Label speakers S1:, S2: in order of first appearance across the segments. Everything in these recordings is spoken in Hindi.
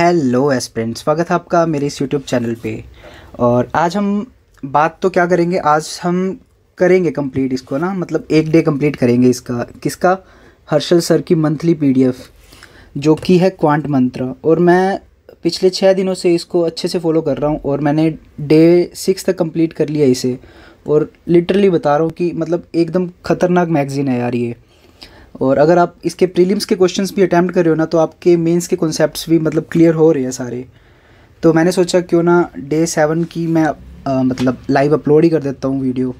S1: हेलो एस्पिरेंट, स्वागत है आपका मेरे इस यूट्यूब चैनल पे। और आज हम बात तो क्या करेंगे, आज हम करेंगे कंप्लीट इसको ना, मतलब एक डे कंप्लीट करेंगे इसका। किसका? हर्षल सर की मंथली पीडीएफ जो कि है क्वांट मंत्र। और मैं पिछले 6 दिनों से इसको अच्छे से फॉलो कर रहा हूँ और मैंने डे 6 तक कंप्लीट कर लिया इसे। और लिटरली बता रहा हूँ कि मतलब एकदम ख़तरनाक मैगज़ीन है यार ये। और अगर आप इसके प्रीलिम्स के क्वेश्चंस भी अटैम्प्ट कर रहे हो ना, तो आपके मेंस के कॉन्सेप्ट्स भी मतलब क्लियर हो रहे हैं सारे। तो मैंने सोचा क्यों ना डे 7 की मैं मतलब लाइव अपलोड ही कर देता हूँ वीडियो।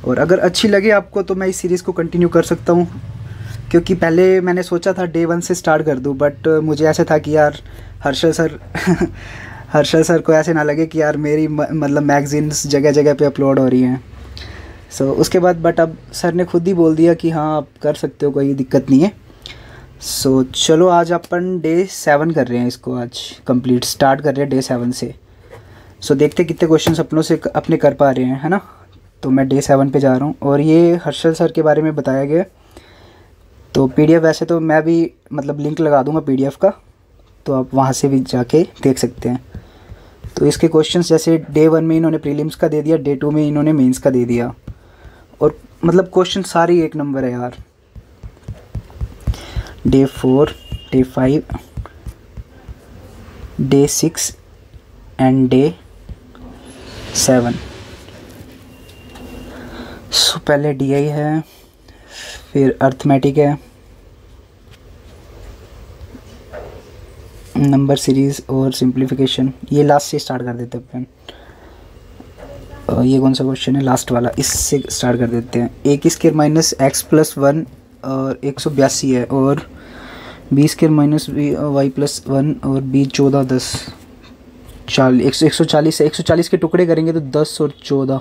S1: और अगर अच्छी लगे आपको तो मैं इस सीरीज़ को कंटिन्यू कर सकता हूँ, क्योंकि पहले मैंने सोचा था डे 1 से स्टार्ट कर दूँ, बट मुझे ऐसे था कि यार हर्षल सर हर्षल सर को ऐसे ना लगे कि यार मेरी मतलब मैगज़ीन्स जगह जगह पे अपलोड हो रही हैं। उसके बाद बट अब सर ने खुद ही बोल दिया कि हाँ आप कर सकते हो, कोई दिक्कत नहीं है। चलो आज अपन डे 7 कर रहे हैं, इसको आज कंप्लीट स्टार्ट कर रहे हैं डे 7 से। देखते कितने क्वेश्चंस अपने कर पा रहे हैं, है ना। तो मैं डे 7 पे जा रहा हूँ और ये हर्षल सर के बारे में बताया गया। तो पीडीएफ वैसे तो मैं भी मतलब लिंक लगा दूँगा पीडीएफ का, तो आप वहाँ से भी जाके देख सकते हैं। तो इसके क्वेश्चंस जैसे डे 1 में इन्होंने प्रीलिम्स का दे दिया, डे 2 में इन्होंने मेंस का दे दिया। और मतलब क्वेश्चन सारे एक नंबर है यार। Day 4, day 5, day 6 and day 7। पहले डीआई है, फिर अर्थमेटिक है, नंबर सीरीज़ और सिंप्लीफिकेशन। ये लास्ट से स्टार्ट कर देते हैं अपन। ये कौन सा क्वेश्चन है? लास्ट वाला, इससे स्टार्ट कर देते हैं। A square minus X plus 1 और 182 है, और B square minus Y plus 1 और बी 14 10 140 है। 140 के टुकड़े करेंगे तो 10 और 14।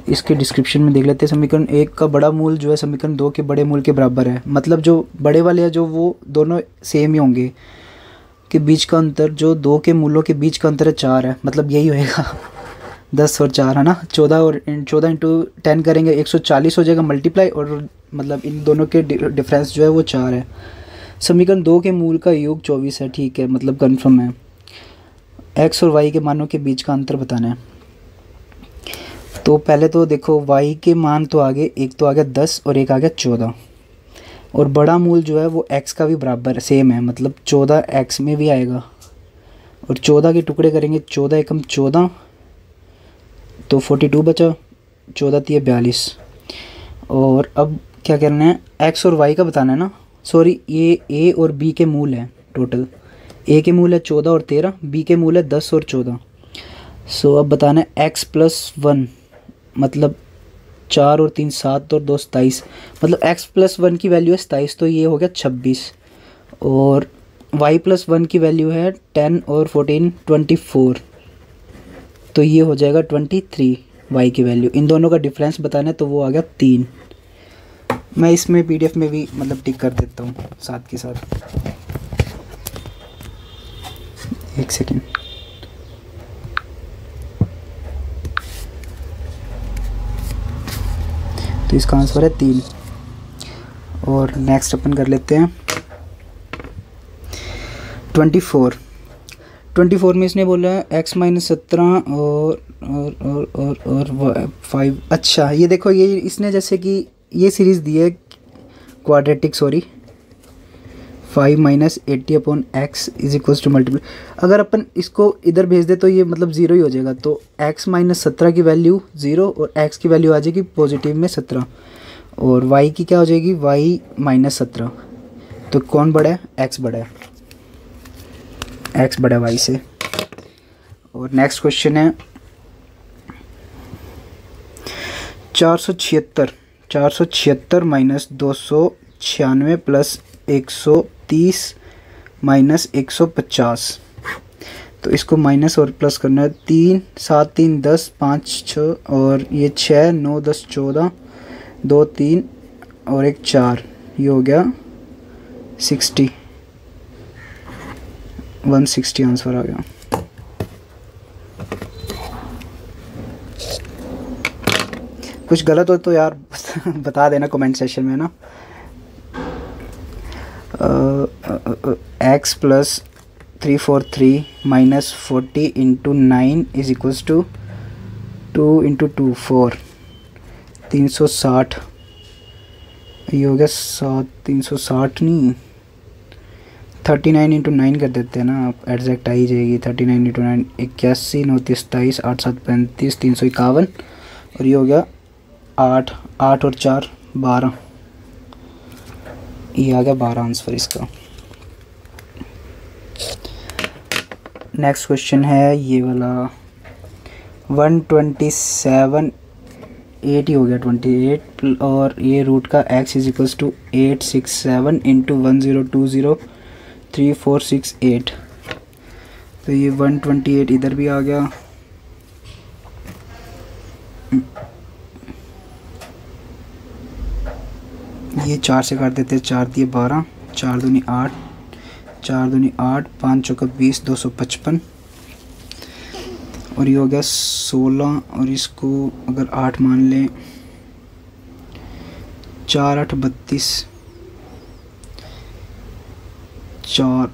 S1: इसके डिस्क्रिप्शन में देख लेते हैं। समीकरण 1 का बड़ा मूल जो है समीकरण 2 के बड़े मूल के बराबर है। मतलब जो बड़े वाले हैं जो वो दोनों सेम ही होंगे, के बीच का अंतर जो 2 के मूलों के बीच का अंतर है 4 है। मतलब यही होएगा 10 और 4, है ना। 14 इंटू 10 करेंगे 140 हो जाएगा मल्टीप्लाई, और मतलब इन दोनों के डिफरेंस जो है वो 4 है। समीकरण 2 के मूल का योग 24 है, ठीक है, मतलब कन्फर्म है। x और y के मानों के बीच का अंतर बताना है। तो पहले तो देखो y के मान तो आगे, एक तो आ गया 10 और एक आ गया 14। और बड़ा मूल जो है वो x का भी बराबर सेम है, मतलब 14 x में भी आएगा। और 14 के टुकड़े करेंगे, 14 एकम 14 तो 42 बचा, 14 3 42। और अब क्या करना है, x और y का बताना है ना। सॉरी, ये a और b के मूल हैं टोटल। a के मूल है 14 और 13, b के मूल है 10 और 14। अब बताना है x प्लस 1, मतलब 4 और 3 7 और 2 27, मतलब x प्लस 1 की वैल्यू है 27, तो ये हो गया 26। और y प्लस 1 की वैल्यू है 10 और 14 24, तो ये हो जाएगा 23 y की वैल्यू। इन दोनों का डिफरेंस बताना है, तो वो आ गया 3। मैं इसमें पीडीएफ में भी मतलब टिक कर देता हूँ साथ के साथ। एक सेकेंड। तो इसका आंसर है 3। और नेक्स्ट अपन कर लेते हैं 24 में इसने बोला है x माइनस 17 और 5। अच्छा ये देखो, ये इसने जैसे कि ये सीरीज़ दी है quadratic, sorry 5 minus 80 upon x is equals to multiply. अगर अपन इसको इधर भेज दे तो ये मतलब 0 ही हो जाएगा। तो x माइनस 17 की वैल्यू 0 और x की वैल्यू आ जाएगी पॉजिटिव में 17, और y की क्या हो जाएगी, y माइनस 17। तो कौन बड़ा है? x बड़ा है, x बड़ा y से। और नेक्स्ट क्वेश्चन है 476 माइनस 296 प्लस 130 माइनस 150। तो इसको माइनस और प्लस करना है। 3 7 3 10 5 6 और ये 6 9 10 14 2 3 और एक 4, ये हो गया 60, 160 आंसर आ गया। कुछ गलत हो तो यार बता देना कमेंट सेक्शन में ना। x plus 343 minus 40 into 9 is equals to 2 into 2 4 360। ये हो गया 360 नहीं 39 इंटू 9 कर देते हैं ना, आप एग्जैक्ट आ ही जाएगी। 39 इंटू 9 81 9 27 8 7 35 351 और ये हो गया 8 8 और 4 12। ये आ गया 12 आंसर इसका। नेक्स्ट क्वेश्चन है ये वाला 127 8 ही हो गया 28 और ये रूट का x is equals to 867 into 10203468। तो ये 128 इधर भी आ गया। ये 4 से काट देते हैं, 4 दिए 12 4 दूनी 8 4 दूनी 8 5 चौका 20 255 और ये हो गया 16 और इसको अगर 8 मान लें 4 8 32 4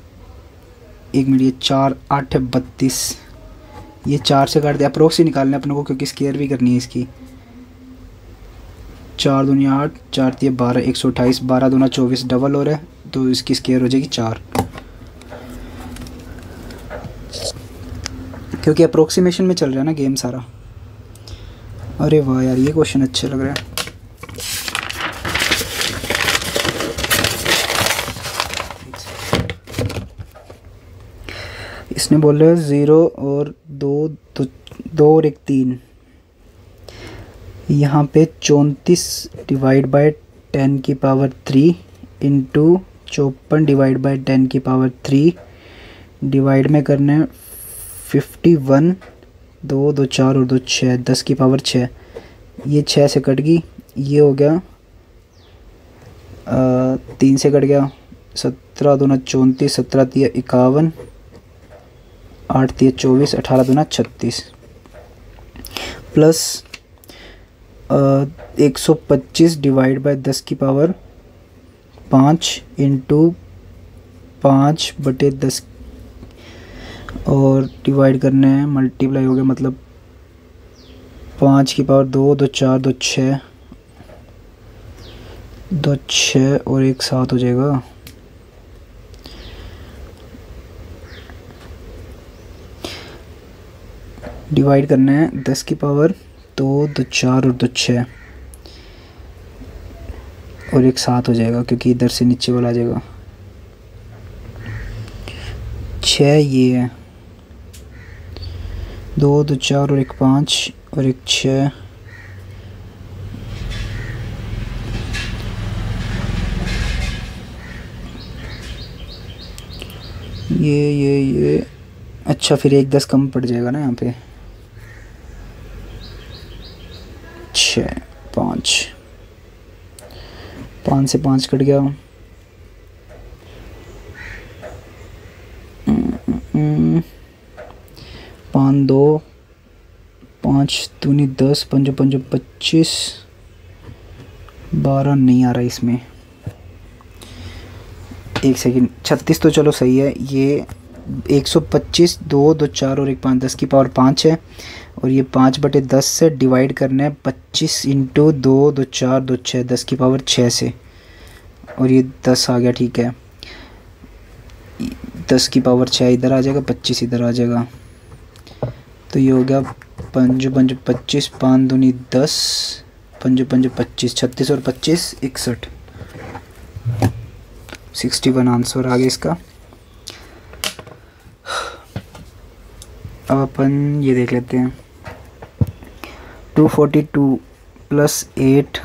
S1: 1 मिनट ये 4 8 32 ये 4 से काट दिया। अप्रोक्स ही निकालना है अपने को क्योंकि स्केयर भी करनी है इसकी। 4 दूनी 8 4 दिए 12 128 12 दूना 24 डबल हो रहा है तो इसकी स्केयर हो जाएगी 4 क्योंकि अप्रोक्सीमेशन में चल रहा है ना गेम सारा। अरे वाह यार ये क्वेश्चन अच्छे लग रहा है। इसने बोला 0 और 2 और 1 3 यहाँ पे 34 डिवाइड बाय 10 की पावर 3 इंटू 54 डिवाइड बाय 10 की पावर 3 डिवाइड में करना है 51 2 2 4 और 2 6 10 की पावर 6। ये 6 से कट गई, ये हो गया 3 से कट गया 17 दूना 34 17 तिया 51 8 तिया 24 18 दूना 36 प्लस 125 डिवाइड बाय 10 की पावर 5 इंटू 5 बटे 10 और डिवाइड करना है मल्टीप्लाई हो गया मतलब 5 की पावर 2 2 4 2 6 2 6 और 1 7 हो जाएगा। डिवाइड करना है 10 की पावर 2 2 4 और 2 6 और 1 7 हो जाएगा क्योंकि इधर से नीचे वाला आ जाएगा। 6 ये है 2 2 4 और 1 5 और 1 6 ये अच्छा फिर 1 10 कम पड़ जाएगा ना यहाँ पे 6 5 से 5 कट गया 5 2 5 दूनी 10 5 5 25 12 नहीं आ रहा इसमें। 1 सेकेंड 36 तो चलो सही है। ये 125 2 2 4 और 1 5 10 की पावर 5 है और ये 5 बटे 10 से डिवाइड करना है 25 इंटू 2 2 4 2 6 10 की पावर 6 से और ये 10 आ गया। ठीक है 10 की पावर 6 इधर आ जाएगा 25 इधर आ जाएगा तो ये हो गया 5 5 25 5 दूनी 10 5 5 25 36 और 25 61 61 आंसर आ गया इसका। अब अपन ये देख लेते हैं 242 प्लस 8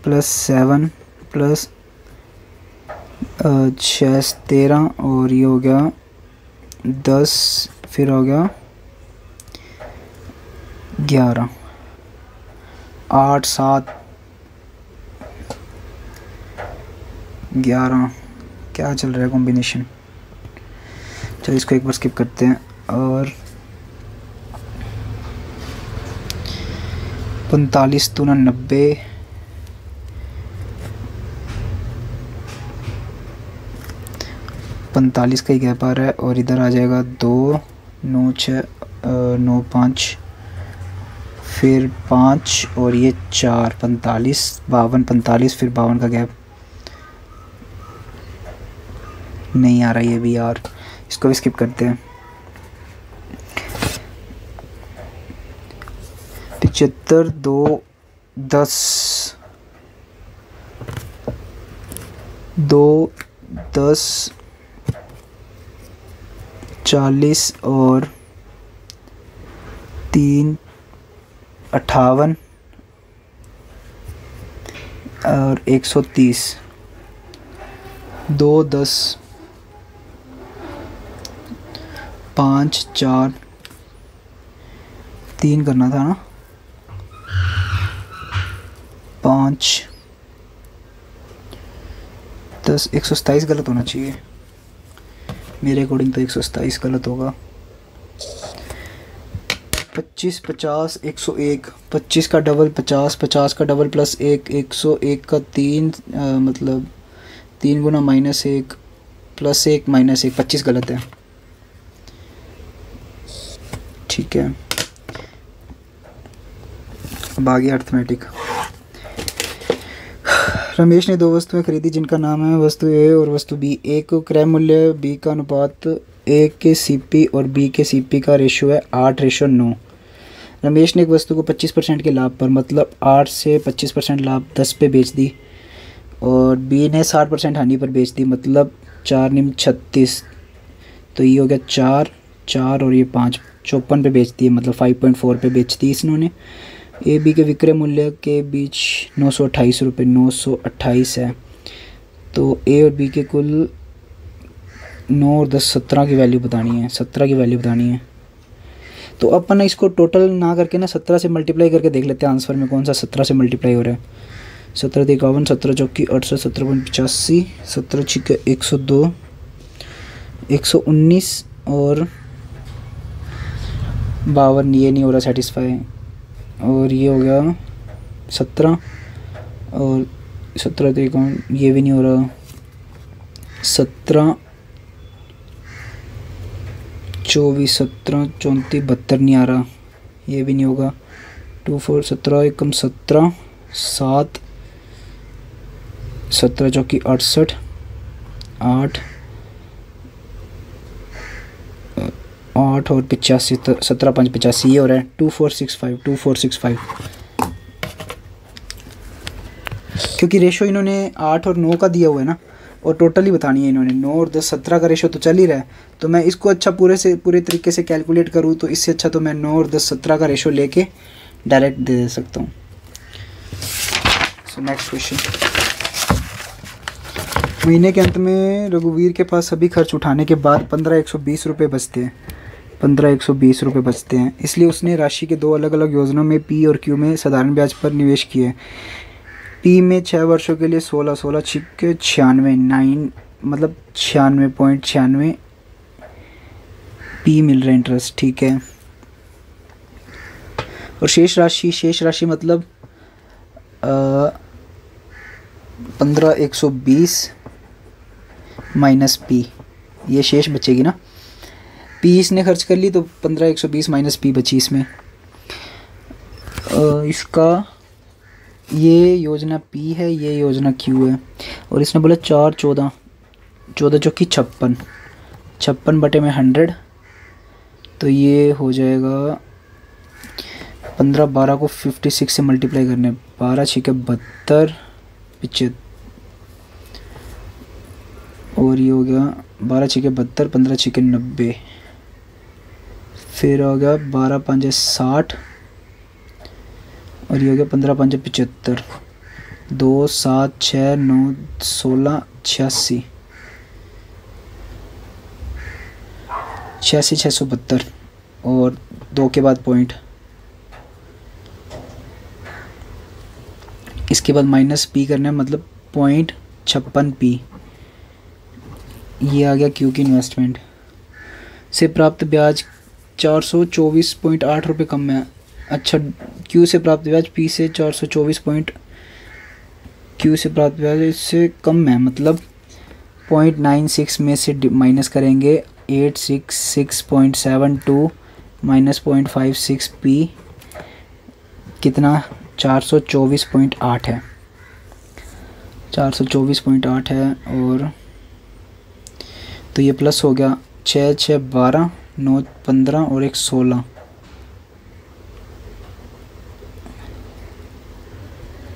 S1: प्लस 7 प्लस 6 13 और ये हो गया 10 फिर हो गया 11 8 7 11 क्या चल रहा है कॉम्बिनेशन। चलो इसको एक बार स्किप करते हैं और 45 दूना 90 8 45 का ही गैप आ रहा है, और इधर आ जाएगा 2 9 6 9 5, फिर 5 और ये 4 45 52 45, फिर 52 का गैप नहीं आ रहा ये भी यार, इसको भी स्किप करते हैं। 75 2 10 2 10 40 और 3 58 और 130, 2 10 5 4 3 करना था ना, 5 10 127 गलत होना चाहिए मेरे अकॉर्डिंग, तो 127 गलत होगा। 25 50 101, 25 का डबल 50, 50 का डबल प्लस 1, 101 का 3 मतलब 3 गुना -1 प्लस 1 -1, 25 गलत है। ठीक है, अब आ गया अर्थमेटिक। रमेश ने 2 वस्तुएं खरीदी जिनका नाम है वस्तु ए और वस्तु बी। ए को क्रय मूल्य, बी का अनुपात, ए के सीपी और बी के सीपी का रेशियो है 8:9। रमेश ने एक वस्तु को 25% के लाभ पर, मतलब 8 से 25% लाभ 10 पे बेच दी, और बी ने 60% हानि पर बेच दी, मतलब 4 निम 36, तो ये हो गया 4 4 और ये 5 54 पे बेच दी, मतलब 5.4 पे बेच दी इन्होंने। ए बी के विक्रय मूल्य के बीच 928 रुपये 928 है, तो ए और बी के कुल 9 और 10 17 की वैल्यू बतानी है, 17 की वैल्यू बतानी है। तो अपन इसको टोटल ना करके ना 17 से मल्टीप्लाई करके देख लेते हैं आंसर में कौन सा 17 से मल्टीप्लाई हो रहा है। 17 × 51, 17 चौकी 68, 17.85, 17 छिके 102, 119 और 52, ये नहीं हो रहा सेटिस्फाई, और ये हो गया 17 और 17 × 51, ये भी नहीं हो रहा, 17 24 17 34 72 नहीं आ रहा, ये भी नहीं होगा। 2 4 17 एकम 17 7 17 चौकी 68 8 8 और 85, 17 5 85, ये हो रहा है 2465 2465, क्योंकि रेशो इन्होंने 8 और 9 का दिया हुआ है ना, और टोटली बतानी है इन्होंने। 9 और 10 17 का रेशो तो चल ही रहा है, तो मैं इसको अच्छा पूरे तरीके से कैलकुलेट करूँ तो इससे अच्छा तो मैं 9 और 10 17 का रेशो लेके डायरेक्ट दे सकता हूँ। So next question. महीने के अंत में रघुवीर के पास सभी खर्च उठाने के बाद 15,120 रुपये बचते हैं, 15,120 रुपये बचते हैं, इसलिए उसने राशि के 2 अलग अलग योजनाओं में पी और क्यू में साधारण ब्याज पर निवेश किए। पी में 6 वर्षों के लिए 16 16 छिक्के 96 9 मतलब 96.96 पी मिल रहा है इंटरेस्ट। ठीक है, और शेष राशि मतलब 15,120 माइनस पी, ये शेष बचेगी ना। पी इसने खर्च कर ली तो 15,120 माइनस पी बची इसमें। इसका ये योजना पी है, ये योजना क्यू है, और इसने बोला 4 14 14 चौकी 56 56 बटे में 100, तो ये हो जाएगा 15 12 को 56 से मल्टीप्लाई करने, 12 छिके 72 75, और ये हो गया 12 छिके 72 15 छिके 90, फिर हो गया 12 5 60, और ये हो गया 15 5 75, 2 7 6 9 16 86 672, और 2 के बाद पॉइंट, इसके बाद माइनस पी करना है, मतलब 0.56 पी, ये आ गया क्यू की इन्वेस्टमेंट से प्राप्त ब्याज 424.8 रुपये कम है। अच्छा, क्यू से प्राप्त ब्याज पी से 424 क्यू से प्राप्त ब्याज इससे कम है, मतलब 0.96 में से माइनस करेंगे 866.72 माइनस 0.56 p कितना 424.8 है, 424.8 है। और तो ये प्लस हो गया 6 6 12 9 15 और 1 16,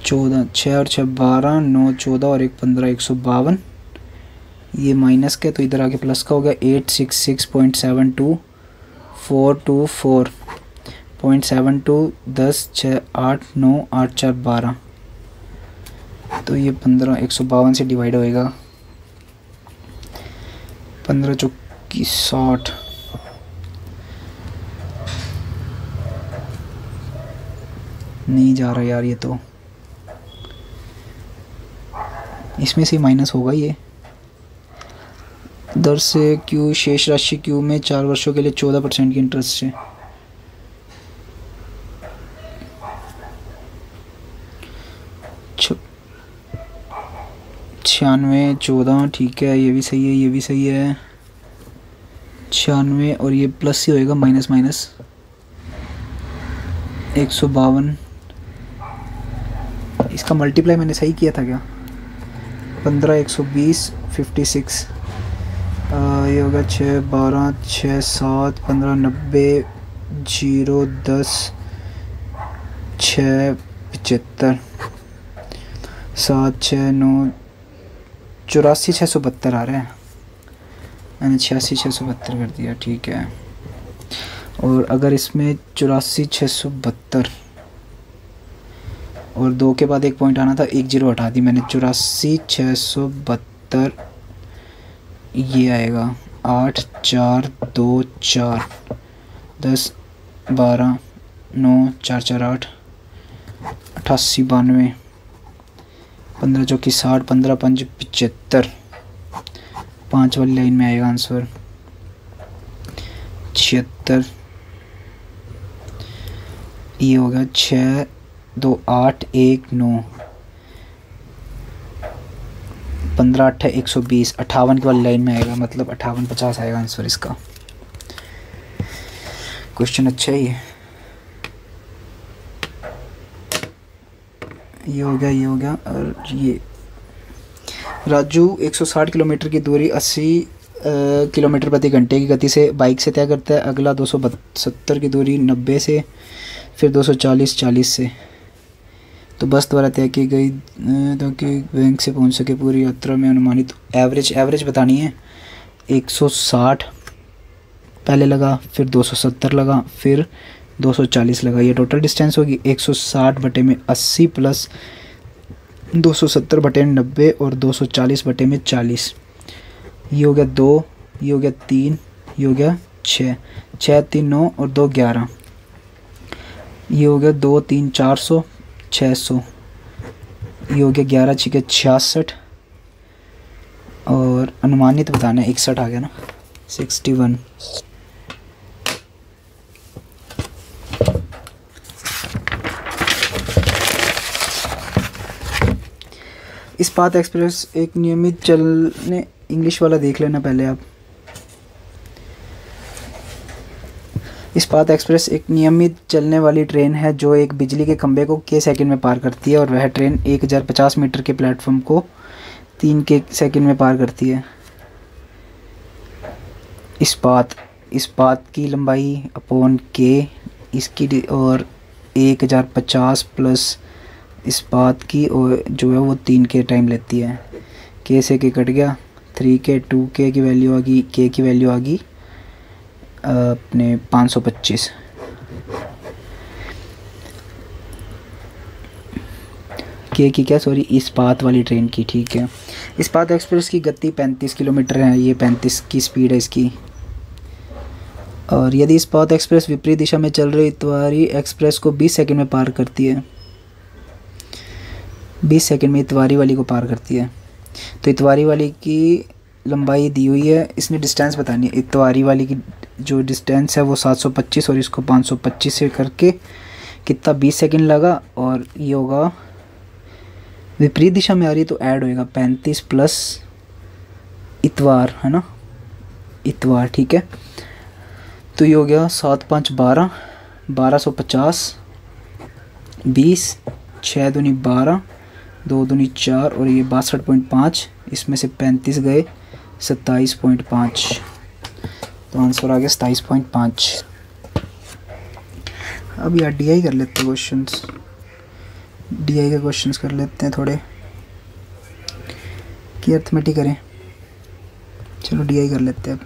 S1: 14 6 और 6 12 9 14 और 1 15 152। ये माइनस के तो इधर आके प्लस का हो गया 866.72 424.72 10 6 8 9 8 4 12। तो ये 15 152 से डिवाइड होएगा, 15 चौकी 60, नहीं जा रहा यार, ये तो इसमें से माइनस होगा ये। दर से क्यू शेष राशि क्यू में 4 वर्षों के लिए 14% की इंटरेस्ट से। छियानवे 14, ठीक है, ये भी सही है, ये भी सही है। 96 और ये प्लस ही होएगा, माइनस माइनस 152। इसका मल्टीप्लाई मैंने सही किया था क्या? 15 120 56। ये होगा 6 12 6 7 15 90 0 10 6 75 7 6 9 84 672 आ रहा है। मैंने 86 672 कर दिया, ठीक है। और अगर इसमें 84 672 और 2 के बाद एक पॉइंट आना था, 1 0 हटा दी मैंने, 84 672 ये आएगा 8 4 2 4 10 12 9 4 4 8 88 92 15 चौकी 60 15 5 75। 5 वाली लाइन में आएगा आंसर 76। ये हो गया 6 2 8 1 9 15 8 120 58 की वाली लाइन में आएगा, मतलब 58 50 आएगा आंसर इसका। क्वेश्चन अच्छा ही है। ये हो गया, ये हो गया। और ये राजू 160 किलोमीटर की दूरी 80 किलोमीटर प्रति घंटे की गति से बाइक से तय करता है। अगला 270 की दूरी 90 से, फिर 240 40 से। तो बस द्वारा तय की गई ताकि बैंक से पहुंच सके। पूरी यात्रा में अनुमानित एवरेज बतानी है। 160 पहले लगा, फिर 270 लगा, फिर 240 लगा। ये टोटल डिस्टेंस होगी 160 बटे में 80 प्लस 270 बटे में 90 और 240 बटे में 40। ये हो गया 2, ये हो गया 3, ये हो गया 6 6 3 9 और 2 11। ये हो गया 2 3 400 600। ये हो गया 11 6 66 और अनुमानित बताना है 61 आ गया ना, 61। इस्पात एक्सप्रेस एक नियमित चलने, इंग्लिश वाला देख लेना पहले आप। इस्पात एक्सप्रेस एक नियमित चलने वाली ट्रेन है जो एक बिजली के खंभे को के सेकंड में पार करती है, और वह ट्रेन 1050 मीटर के प्लेटफॉर्म को 3 के सेकंड में पार करती है। इस्पात की लंबाई अपॉन के इसकी, और 1050 प्लस इस्पात की और जो है वो 3 के टाइम लेती है। के से के कट गया, 3 के 2 के की वैल्यू आ गई, के की वैल्यू आ गई अपने 525। के की क्या, सॉरी, इस्पात वाली ट्रेन की, ठीक है। इस्पात एक्सप्रेस की गति 35 किलोमीटर है, ये 35 की स्पीड है इसकी। और यदि इस्पात एक्सप्रेस विपरीत दिशा में चल रही इतवारी एक्सप्रेस को 20 सेकंड में पार करती है, 20 सेकंड में इतवारी वाली को पार करती है। तो इतवारी वाली की लंबाई दी हुई है, इसने डिस्टेंस बतानी है। इतवारी वाली की जो डिस्टेंस है वो 725 और इसको 525 से करके कितना 20 सेकंड लगा। और ये होगा विपरीत दिशा में आ रही तो ऐड होएगा 35 प्लस इतवार है ना, इतवार, ठीक है। तो ये हो गया 7 5 12, 1250, 20, 6 दूनी 12, 2 दूनी 4 और ये 62.5, इसमें से 35 गए 27.5, तो आंसर आ गया 27.5। अब यार DI कर लेते हैं क्वेश्चंस, DI के क्वेश्चंस कर लेते हैं थोड़े कि अर्थमेटिक करें। चलो DI कर लेते हैं अब।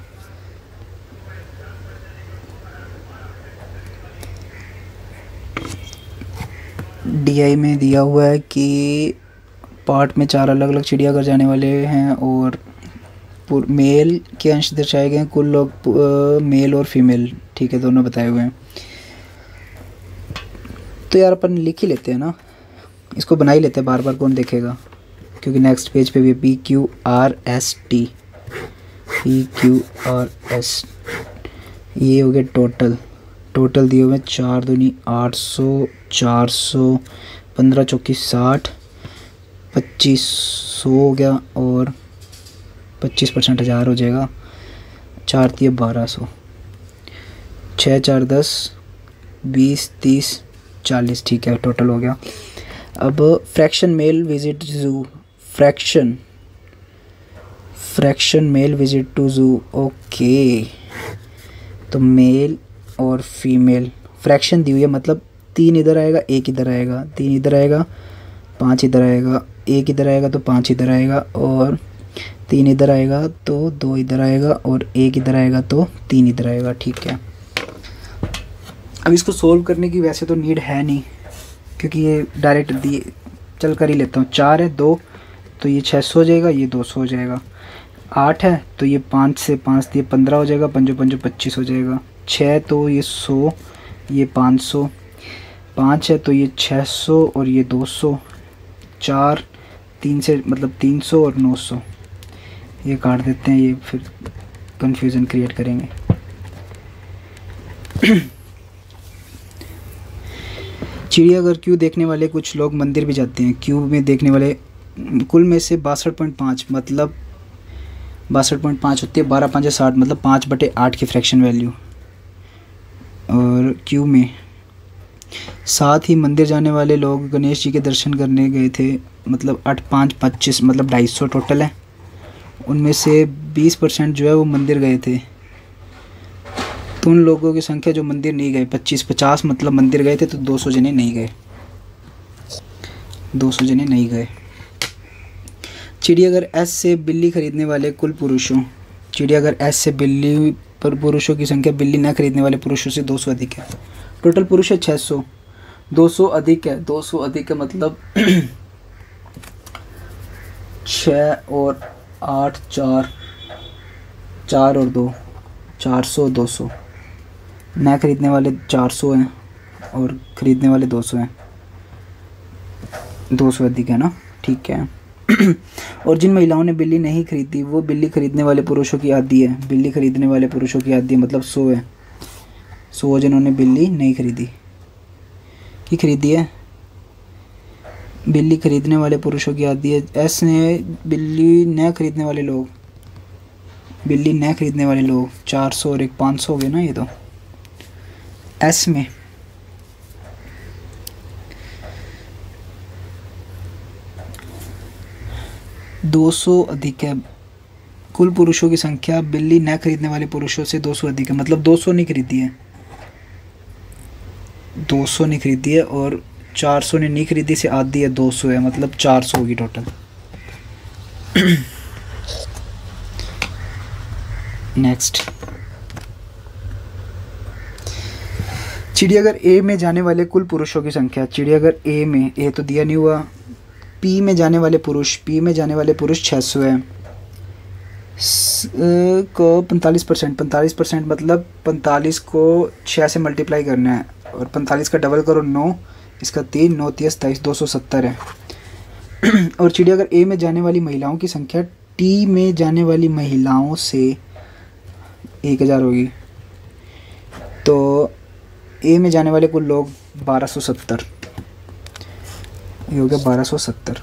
S1: DI में दिया हुआ है कि पार्ट में 4 अलग अलग चिड़ियाघर जाने वाले हैं और मेल के अंश दर्शाए गए हैं, कुल लोग मेल और फीमेल, ठीक है, दोनों बताए हुए हैं। तो यार अपन लिख ही लेते हैं ना, इसको बना ही लेते हैं, बार बार कौन देखेगा, क्योंकि नेक्स्ट पेज पे भी PQRST, PQRS, ये हो गया टोटल दिए हुए 4 दूनी 800, 400, 15 चौकी 60, 2500 हो गया और 25% 1000 हो जाएगा, 4 दिए 1200, 6 4 10, 20 30 40, ठीक है, टोटल हो गया। अब फ्रैक्शन मेल विजिट जू, फ्रैक्शन मेल विजिट टू जू, ओके। तो मेल और फीमेल फ्रैक्शन दी हुई है, मतलब 3 इधर आएगा 1 इधर आएगा, 3 इधर आएगा 5 इधर आएगा, 1 इधर आएगा तो 5 इधर आएगा, और 3 इधर आएगा तो 2 इधर आएगा, और 1 इधर आएगा तो 3 इधर आएगा, ठीक है। अब इसको सोल्व करने की वैसे तो नीड है नहीं, क्योंकि ये डायरेक्ट दिए, चल कर ही लेता हूँ। 4 है 2, तो ये 600 हो जाएगा, ये 200 हो जाएगा। 8 है तो ये 5 से 5 दिए 15 हो जाएगा, 5 5 25 हो जाएगा। 6 तो ये 100, ये 500, 5 है तो ये 600 और ये 200, 4 3 से मतलब 300 और 900, ये काट देते हैं, ये फिर कंफ्यूजन क्रिएट करेंगे। चिड़ियाघर क्यों देखने वाले कुछ लोग मंदिर भी जाते हैं। क्यों में देखने वाले कुल में से 62.5, मतलब 62.5 होती है, 12 5 60, मतलब 5/8 की फ्रैक्शन वैल्यू। और क्यू में साथ ही मंदिर जाने वाले लोग गणेश जी के दर्शन करने गए थे, मतलब 8 5 25, मतलब 250 टोटल है। उनमें से 20% जो है वो मंदिर गए थे, तो उन लोगों की संख्या जो मंदिर नहीं गए 25 50, मतलब मंदिर गए थे तो 200 जने नहीं गए, 200 जने नहीं गए। चिड़ियाघर S से बिल्ली खरीदने वाले कुल पुरुषों, चिड़ियाघर S से बिल्ली पर पुरुषों की संख्या बिल्ली न खरीदने वाले पुरुषों से 200 अधिक है। टोटल पुरुष है 600, 200 अधिक है, 200 अधिक है मतलब 6 और 8 4 4 और 2 400, 200 न खरीदने वाले 400 हैं और खरीदने वाले 200 हैं, 200 अधिक है ना, ठीक है। और जिन महिलाओं ने बिल्ली नहीं खरीदी वो बिल्ली खरीदने वाले पुरुषों की आधी है, बिल्ली खरीदने वाले पुरुषों की आधी है, मतलब 100 है, 100 जिन्होंने बिल्ली नहीं खरीदी, की खरीदी है, बिल्ली खरीदने वाले पुरुषों की आधी है। एस ने बिल्ली न खरीदने वाले लोग, बिल्ली न खरीदने वाले लोग 400 और 1 500 हो गए ना, ये तो एस में। दो 200 अधिक है, कुल पुरुषों की संख्या बिल्ली न खरीदने वाले पुरुषों से 200 अधिक है, मतलब 200 नहीं खरीदी है, 200 नहीं खरीदी है, और 400 ने नहीं खरीदी से आधी है, 200 है, मतलब 400 होगी टोटल। नेक्स्ट, चिड़ियाघर ए में जाने वाले कुल पुरुषों की संख्या। चिड़ियाघर ए में, ए तो दिया नहीं हुआ, पी में जाने वाले पुरुष, पी में जाने वाले पुरुष 600 है, को 45%, 45% मतलब 45 को 6 से मल्टीप्लाई करना है, और 45 का डबल करो 9, इसका 3 9 30 27 270 है। और चिड़ियाघर ए में जाने वाली महिलाओं की संख्या टी में जाने वाली महिलाओं से 1000 होगी, तो ए में जाने वाले कुल लोग 1270, ये हो गया 1270।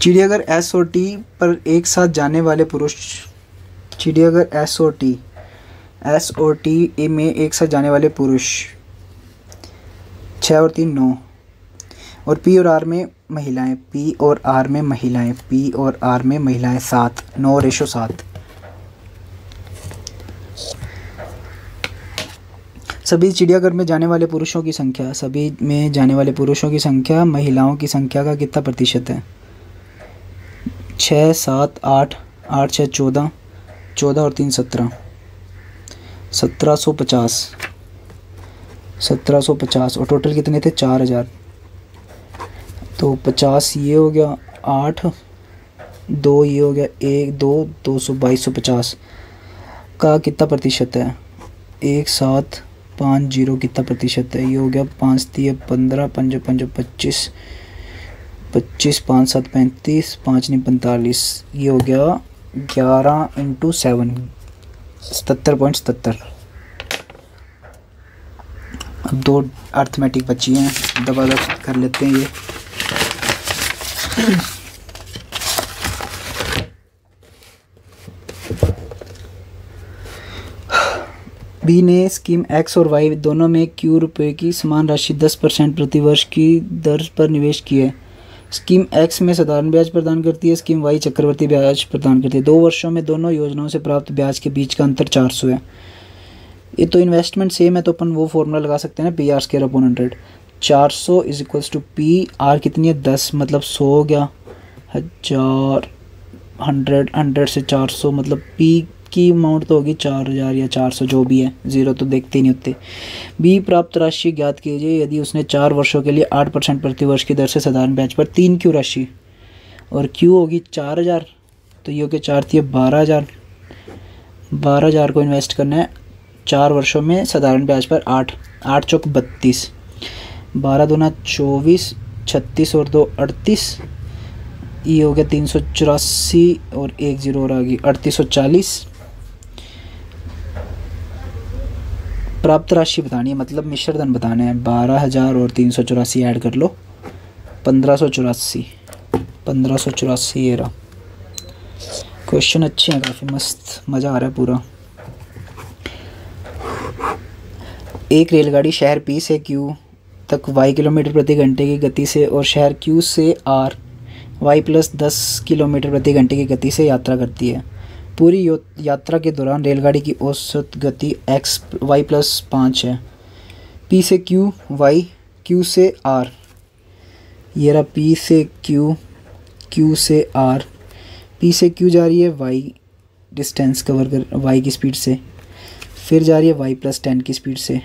S1: चिड़ियाघर एस और टी पर एक साथ जाने वाले पुरुष, चिड़ियाघर एस और टी में एक साथ जाने वाले पुरुष 6 और 3 9, और पी और आर में महिलाएं, पी और आर में महिलाएं 7, 9:7। सभी चिड़ियाघर में जाने वाले पुरुषों की संख्या, सभी में जाने वाले पुरुषों की संख्या महिलाओं की संख्या का कितना प्रतिशत है? 6 7 8, 8 6 14, 14 और 3 17, 1750 और टोटल कितने थे? 4000। तो 50 ये हो गया, 8 2 ये हो गया, 1 2 200, 2250 का कितना प्रतिशत है? 1750 कितना प्रतिशत है? ये हो गया 5 3 15, 5 5 25, 25 5 7 35, 5 9 45, ये हो गया 11 × 7, 77.77। अब 2 अर्थमेटिक बची हैं, दबा कर लेते हैं ये। बी ने स्कीम एक्स और वाई दोनों में क्यू रुपये की समान राशि 10% प्रतिवर्ष की दर पर निवेश की है। स्कीम एक्स में साधारण ब्याज प्रदान करती है, स्कीम वाई चक्रवर्ती ब्याज प्रदान करती है। 2 वर्षों में दोनों योजनाओं से प्राप्त ब्याज के बीच का अंतर 400 है। ये तो इन्वेस्टमेंट सेम है, तो अपन वो फॉर्मूला लगा सकते हैं ना, P R square upon 100। 400 is equals to P R कितनी है? 10, मतलब 100 हो गया, 1000, 100 से 400, मतलब पी की अमाउंट तो होगी 4000 या 400, जो भी है, ज़ीरो तो देखते ही नहीं होते। बी प्राप्त राशि ज्ञात कीजिए यदि उसने 4 वर्षों के लिए 8% प्रतिवर्ष की दर से साधारण ब्याज पर 3 क्यू राशि, और क्यू होगी 4000, तो ये हो गया 4 थी 12,000। 12,000 को इन्वेस्ट करना है 4 वर्षों में साधारण ब्याज पर 8 चौक 32, 12 दूना 24, 36 और 2 38, ये हो गया 384 और 1 0 और आ गई 3840। प्राप्त राशि बतानी है, मतलब मिश्र धन बताना है। 12,000 और 384 ऐड कर लो, 1584 ये रहा। क्वेश्चन अच्छे हैं, काफ़ी मस्त, मज़ा आ रहा है पूरा। एक रेलगाड़ी शहर पी से क्यू तक y किलोमीटर प्रति घंटे की गति से और शहर क्यू से आर y + 10 किलोमीटर प्रति घंटे की गति से यात्रा करती है। पूरी यात्रा के दौरान रेलगाड़ी की औसत गति x y + 5 है। P से Q y, Q से R, ये रहा P से Q, Q से R। P से Q जा रही है y डिस्टेंस कवर कर y की स्पीड से, फिर जा रही है y + 10 की स्पीड से,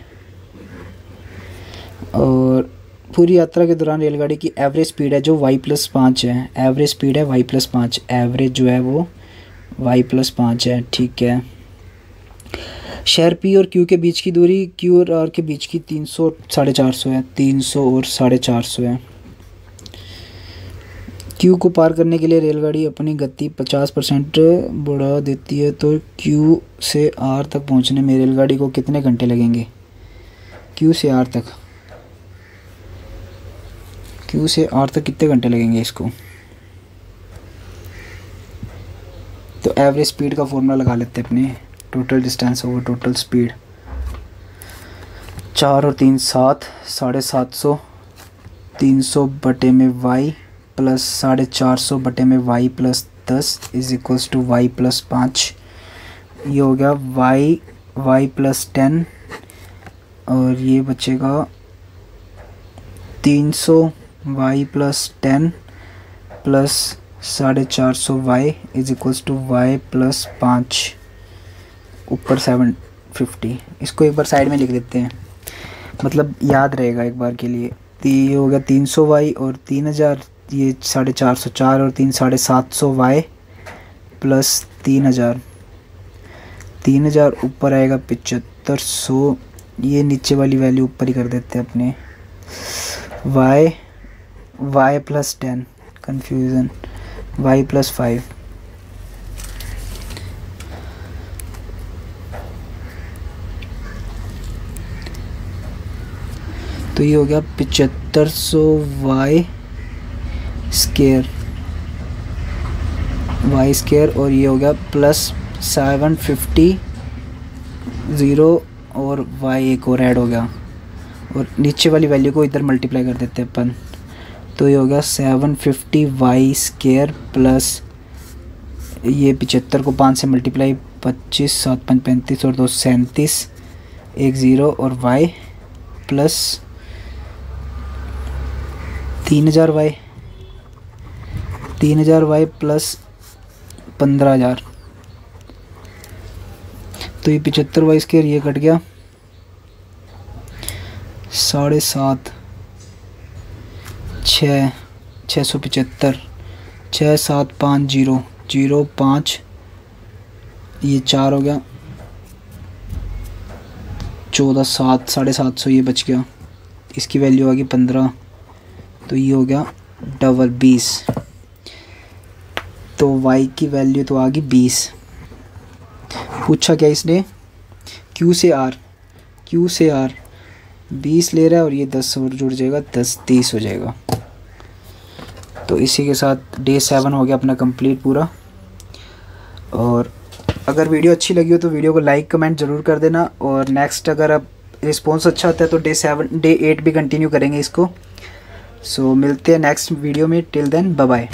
S1: और पूरी यात्रा के दौरान रेलगाड़ी की एवरेज स्पीड है जो y + 5 है। एवरेज स्पीड है y + 5, एवरेज जो है वो y + 5 है, ठीक है। शहर P और Q के बीच की दूरी Q और R के बीच की 300 450 है, 300 और 450 है। Q को पार करने के लिए रेलगाड़ी अपनी गति 50% बढ़ा देती है, तो Q से R तक पहुंचने में रेलगाड़ी को कितने घंटे लगेंगे? Q से R तक, Q से R तक कितने घंटे लगेंगे इसको? तो एवरेज स्पीड का फॉर्मूला लगा लेते हैं अपने, total distance over total speed. 4 और 3 7, 750, 300 बटे में y प्लस 450 बटे में y + 10 is equals to y + 5। ये हो गया y + 10, और ये बचेगा 300 y + 10 plus 450 y is equals to y + 5, ऊपर 750। इसको एक बार साइड में लिख देते हैं, मतलब याद रहेगा एक बार के लिए। ये हो गया 300 y और 3000, ये 450, 4 और 3 750 y प्लस 3000, 3000 ऊपर आएगा 7500, ये नीचे वाली वैल्यू ऊपर ही कर देते हैं अपने। y + 10, कन्फ्यूज़न, y + 5, तो ये हो गया 7500 y² वाई स्क्वायर और ये हो गया प्लस 750 ज़ीरो और वाई एक और ऐड हो गया और नीचे वाली वैल्यू को इधर मल्टीप्लाई कर देते हैं अपन। तो ये हो गया 750 वाई स्क्वायर प्लस ये 75 को 5 से मल्टीप्लाई 25 7 5 35 और 2 37 एक ज़ीरो और वाई प्लस 3000 वाई प्लस 15000। तो ये 75 वाई स्क्वायर ये कट गया 7.5 675 6750 05 ये 4 हो गया 14 7 750 ये बच गया। इसकी वैल्यू आ गई 15 तो ये हो गया डबल 20। तो y की वैल्यू तो आ गई 20। पूछा क्या इसने q से r 20 ले रहा है और ये 10 और जुड़ जाएगा 10 30 हो जाएगा। तो इसी के साथ डे 7 हो गया अपना कंप्लीट पूरा। और अगर वीडियो अच्छी लगी हो तो वीडियो को लाइक कमेंट ज़रूर कर देना और नेक्स्ट अगर अब रिस्पॉन्स अच्छा आता है तो डे 8 भी कंटिन्यू करेंगे इसको। सो मिलते हैं नेक्स्ट वीडियो में। Till then bye bye.